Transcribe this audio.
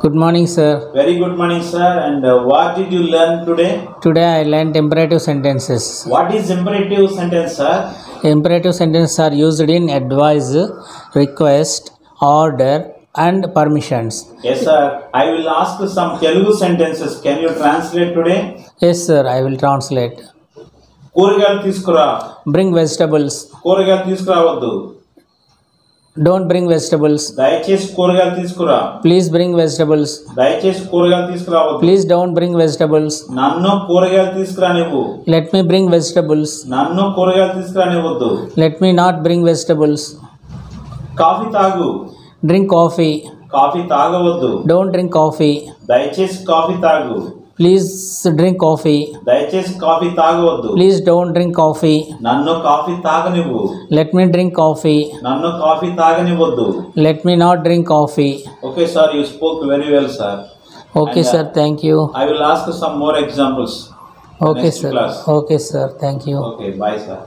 Good morning, sir. Very good morning, sir. And what did you learn today? Today I learned imperative sentences. What is imperative sentence, sir? Imperative sentences are used in advice, request, order, and permissions. Yes, sir. I will ask some Telugu sentences. Can you translate today? Yes, sir, I will translate. కూరగాయలు తీసుకురా. Bring vegetables. కూరగాయలు తీసుకురావద్దు. Don't bring vegetables. దయచేసి కూరగాయలు తీసుకురా. Please bring vegetables. దయచేసి కూరగాయలు తీసుకురావద్దు. Please don't bring vegetables. నన్ను కూరగాయలు తీసుకురానివ్వు. Let me bring vegetables. నన్ను కూరగాయలు తీసుకురానివ్వద్దు. Let me not bring vegetables. Coffee తాగు. Drink coffee. కాఫీ తాగవద్దు. Don't drink coffee. దయచేసి కాఫీ తాగు. Please drink coffee. దయచేసి కాఫీ తాగవద్దు. Please don't drink coffee. నన్ను కాఫీ తాగనివ్వు. Let me drink coffee. నన్ను కాఫీ తాగనివ్వద్దు. Let me not drink coffee. Okay, sir, you spoke very well, sir. Okay, And, sir, thank you. I will ask some more examples. Okay, next sir. class. Okay, sir, thank you. Okay, bye, sir.